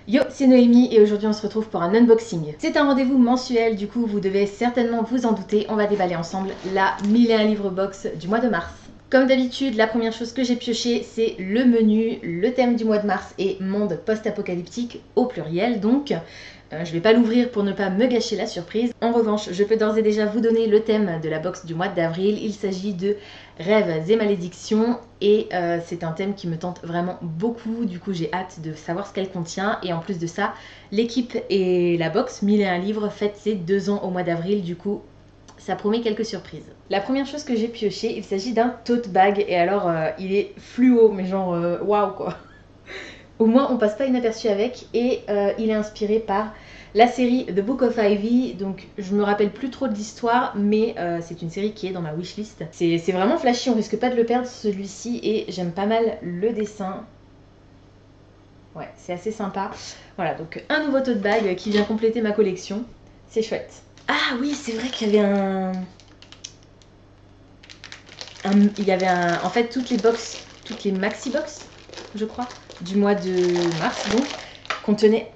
Yo, c'est Noémie et aujourd'hui on se retrouve pour un unboxing. C'est un rendez-vous mensuel, du coup vous devez certainement vous en douter, on va déballer ensemble la 1001 livres box du mois de mars. Comme d'habitude, la première chose que j'ai pioché, c'est le menu. Le thème du mois de mars est monde post-apocalyptique au pluriel, donc je vais pas l'ouvrir pour ne pas me gâcher la surprise. En revanche, je peux d'ores et déjà vous donner le thème de la box du mois d'avril. Il s'agit de rêves et malédictions et c'est un thème qui me tente vraiment beaucoup. Du coup, j'ai hâte de savoir ce qu'elle contient. Et en plus de ça, l'équipe et la box 1001 livres fête ses 2 ans au mois d'avril. Du coup, ça promet quelques surprises. La première chose que j'ai pioché, il s'agit d'un tote bag. Et alors, il est fluo, mais genre waouh quoi. Au moins, on passe pas inaperçu avec. Et il est inspiré par la série The Book of Ivy. Donc, je me rappelle plus trop de l'histoire, mais c'est une série qui est dans ma wishlist. C'est vraiment flashy, on risque pas de le perdre celui-ci. Et j'aime pas mal le dessin. Ouais, c'est assez sympa. Voilà, donc un nouveau tote bag qui vient compléter ma collection. C'est chouette. Ah oui, c'est vrai qu'il y avait en fait, toutes les maxi box, je crois, du mois de mars, donc, contenaient...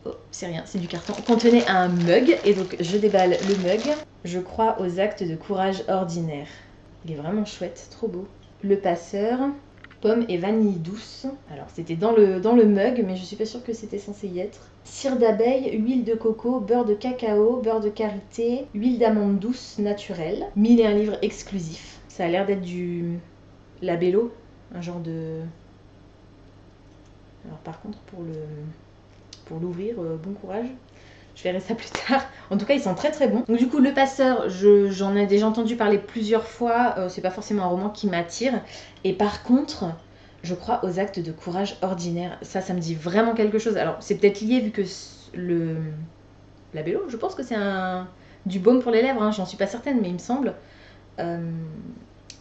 Oh, c'est rien, c'est du carton. Contenait un mug, et donc je déballe le mug. Je crois aux actes de courage ordinaire. Il est vraiment chouette, trop beau. Le passeur, pomme et vanille douce. Alors, c'était dans le mug, mais je suis pas sûre que c'était censé y être. Cire d'abeille, huile de coco, beurre de cacao, beurre de karité, huile d'amande douce naturelle. 1001 livres exclusifs. Ça a l'air d'être du labello, un genre de... Alors par contre, pour l'ouvrir, bon courage. Je verrai ça plus tard. En tout cas, ils sont très très bons. Donc du coup, le passeur, j'en ai déjà entendu parler plusieurs fois. C'est pas forcément un roman qui m'attire. Et par contre, je crois aux actes de courage ordinaire. Ça me dit vraiment quelque chose. Alors, c'est peut-être lié vu que le labello, je pense que c'est du baume pour les lèvres. Hein, j'en suis pas certaine, mais il me semble.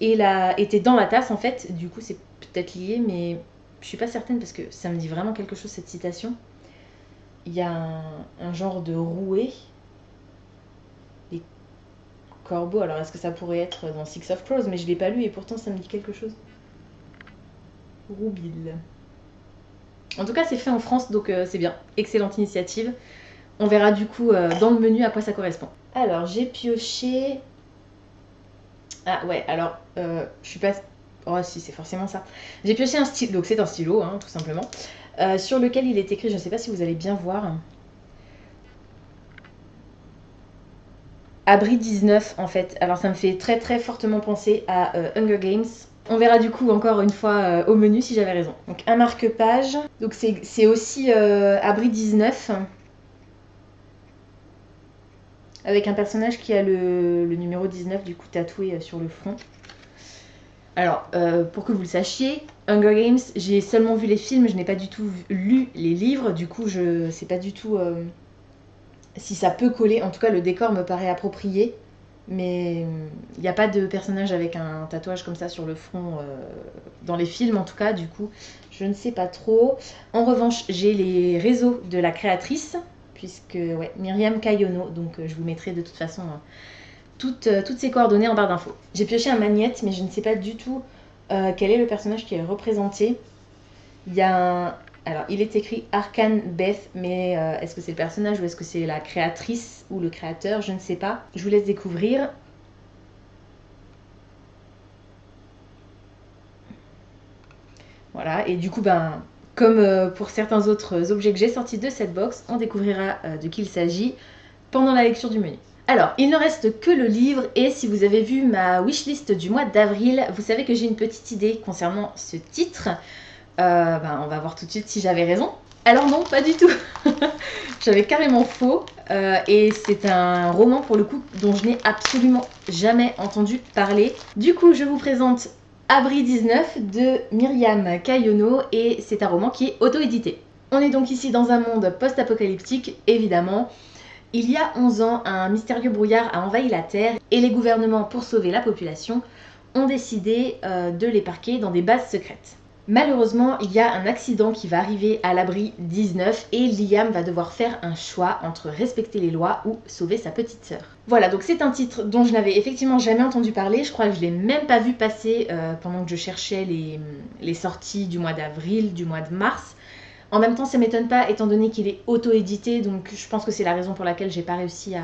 Et était dans la tasse en fait. Du coup, c'est peut-être lié, mais je suis pas certaine parce que ça me dit vraiment quelque chose cette citation. Il y a un genre de rouet. Les corbeaux, alors est-ce que ça pourrait être dans Six of Crows? Mais je l'ai pas lu et pourtant ça me dit quelque chose. Roubil. En tout cas, c'est fait en France, donc c'est bien. Excellente initiative. On verra du coup dans le menu à quoi ça correspond. Alors, j'ai pioché... Ah ouais, alors, je suis pas... Oh si, c'est forcément ça. J'ai pioché un stylo, donc c'est un stylo, hein, tout simplement. Sur lequel il est écrit, je ne sais pas si vous allez bien voir. Abri 19 en fait. Alors ça me fait très très fortement penser à Hunger Games. On verra du coup encore une fois au menu si j'avais raison. Donc un marque-page. Donc c'est aussi Abri 19. Avec un personnage qui a le numéro 19 du coup tatoué sur le front. Alors, pour que vous le sachiez, Hunger Games, j'ai seulement vu les films, je n'ai pas du tout lu les livres, du coup je sais pas du tout si ça peut coller. En tout cas, le décor me paraît approprié, mais il n'y a pas de personnage avec un tatouage comme ça sur le front dans les films en tout cas, du coup je ne sais pas trop. En revanche, j'ai les réseaux de la créatrice, puisque ouais, Myriam Kayono, donc je vous mettrai de toute façon... toutes ces coordonnées en barre d'infos. J'ai pioché un magnète, mais je ne sais pas du tout quel est le personnage qui est représenté. Il y a alors, il est écrit Arcane Beth, mais est-ce que c'est le personnage ou est-ce que c'est la créatrice ou le créateur? Je ne sais pas. Je vous laisse découvrir. Voilà, et du coup, ben, comme pour certains autres objets que j'ai sortis de cette box, on découvrira de qui il s'agit pendant la lecture du menu. Alors, il ne reste que le livre et si vous avez vu ma wishlist du mois d'avril, vous savez que j'ai une petite idée concernant ce titre. Ben, on va voir tout de suite si j'avais raison. Alors non, pas du tout. J'avais carrément faux et c'est un roman pour le coup dont je n'ai absolument jamais entendu parler. Du coup, je vous présente Abri 19 de Myriam Kayono et c'est un roman qui est auto-édité. On est donc ici dans un monde post-apocalyptique, évidemment. Il y a 11 ans, un mystérieux brouillard a envahi la Terre et les gouvernements, pour sauver la population, ont décidé de les parquer dans des bases secrètes. Malheureusement, il y a un accident qui va arriver à l'abri 19 et Liam va devoir faire un choix entre respecter les lois ou sauver sa petite sœur. Voilà, donc c'est un titre dont je n'avais effectivement jamais entendu parler. Je crois que je ne l'ai même pas vu passer pendant que je cherchais les sorties du mois d'avril, du mois de mars. En même temps, ça m'étonne pas étant donné qu'il est auto-édité, donc je pense que c'est la raison pour laquelle j'ai pas réussi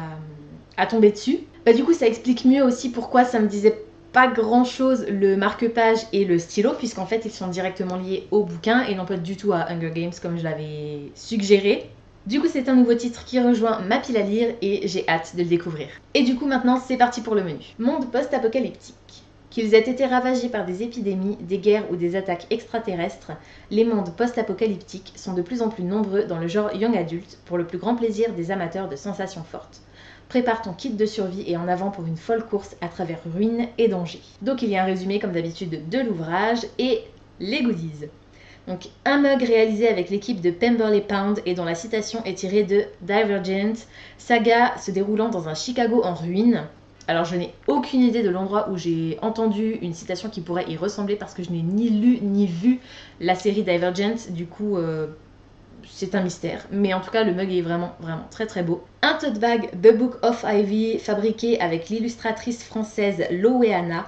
à tomber dessus. Bah du coup, ça explique mieux aussi pourquoi ça me disait pas grand chose le marque-page et le stylo, puisqu'en fait ils sont directement liés au bouquin et non pas du tout à Hunger Games comme je l'avais suggéré. Du coup, c'est un nouveau titre qui rejoint ma pile à lire et j'ai hâte de le découvrir. Et du coup, maintenant, c'est parti pour le menu. Monde post-apocalyptique. Qu'ils aient été ravagés par des épidémies, des guerres ou des attaques extraterrestres, les mondes post-apocalyptiques sont de plus en plus nombreux dans le genre young adult pour le plus grand plaisir des amateurs de sensations fortes. Prépare ton kit de survie et en avant pour une folle course à travers ruines et dangers. Donc il y a un résumé comme d'habitude de l'ouvrage et les goodies. Donc un mug réalisé avec l'équipe de Pemberley Pound et dont la citation est tirée de Divergent, saga se déroulant dans un Chicago en ruine. Alors je n'ai aucune idée de l'endroit où j'ai entendu une citation qui pourrait y ressembler parce que je n'ai ni lu ni vu la série Divergent, du coup c'est un mystère. Mais en tout cas le mug est vraiment très très beau. Un tote bag The Book of Ivy fabriqué avec l'illustratrice française Loeana.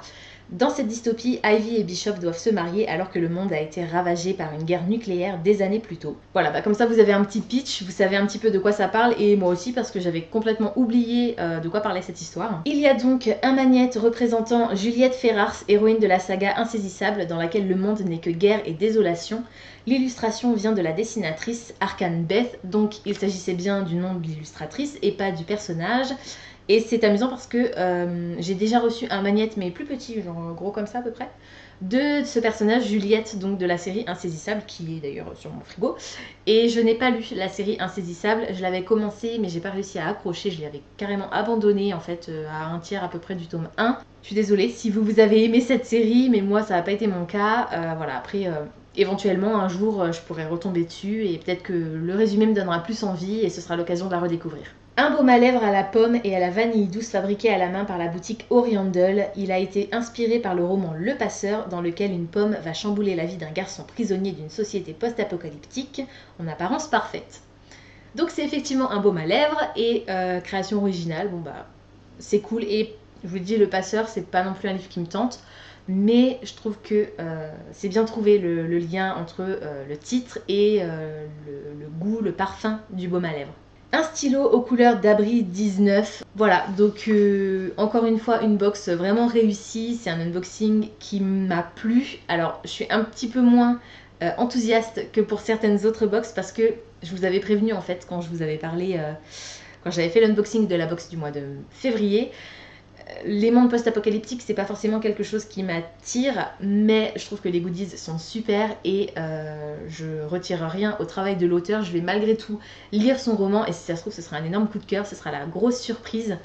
Dans cette dystopie, Ivy et Bishop doivent se marier alors que le monde a été ravagé par une guerre nucléaire des années plus tôt. Voilà, bah comme ça vous avez un petit pitch, vous savez un petit peu de quoi ça parle et moi aussi parce que j'avais complètement oublié de quoi parlait cette histoire. Il y a donc un magnète représentant Juliette Ferrars, héroïne de la saga Insaisissable dans laquelle le monde n'est que guerre et désolation. L'illustration vient de la dessinatrice Arkan Beth, donc il s'agissait bien du nom de l'illustratrice et pas du personnage. Et c'est amusant parce que j'ai déjà reçu un magnète, mais plus petit, genre gros comme ça à peu près, de ce personnage Juliette, donc de la série Insaisissable, qui est d'ailleurs sur mon frigo. Et je n'ai pas lu la série Insaisissable, je l'avais commencé, mais j'ai pas réussi à accrocher, je l'avais carrément abandonné en fait à un tiers à peu près du tome 1. Je suis désolée si vous avez aimé cette série, mais moi ça n'a pas été mon cas. Voilà, après... éventuellement, un jour, je pourrais retomber dessus et peut-être que le résumé me donnera plus envie et ce sera l'occasion de la redécouvrir. Un baume à lèvres à la pomme et à la vanille douce fabriqué à la main par la boutique Oriandel, il a été inspiré par le roman Le Passeur dans lequel une pomme va chambouler la vie d'un garçon prisonnier d'une société post-apocalyptique en apparence parfaite. Donc c'est effectivement un baume à lèvres et création originale, bon bah c'est cool et je vous dis Le Passeur c'est pas non plus un livre qui me tente. Mais je trouve que c'est bien trouvé le lien entre le titre et le goût, le parfum du baume à lèvres. Un stylo aux couleurs d'Abri 19. Voilà, donc encore une fois une box vraiment réussie. C'est un unboxing qui m'a plu. Alors je suis un petit peu moins enthousiaste que pour certaines autres box parce que je vous avais prévenu en fait quand je vous avais parlé, quand j'avais fait l'unboxing de la box du mois de février. Les mondes post-apocalyptiques, c'est pas forcément quelque chose qui m'attire, mais je trouve que les goodies sont super et je retire rien au travail de l'auteur. Je vais malgré tout lire son roman et si ça se trouve, ce sera un énorme coup de cœur, ce sera la grosse surprise.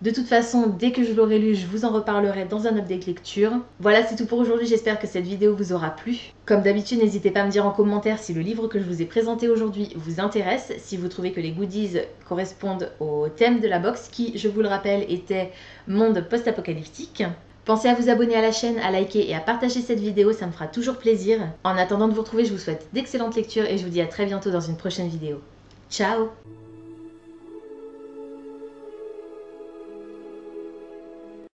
De toute façon, dès que je l'aurai lu, je vous en reparlerai dans un update lecture. Voilà, c'est tout pour aujourd'hui. J'espère que cette vidéo vous aura plu. Comme d'habitude, n'hésitez pas à me dire en commentaire si le livre que je vous ai présenté aujourd'hui vous intéresse, si vous trouvez que les goodies correspondent au thème de la box, qui, je vous le rappelle, était monde post-apocalyptique. Pensez à vous abonner à la chaîne, à liker et à partager cette vidéo, ça me fera toujours plaisir. En attendant de vous retrouver, je vous souhaite d'excellentes lectures et je vous dis à très bientôt dans une prochaine vidéo. Ciao!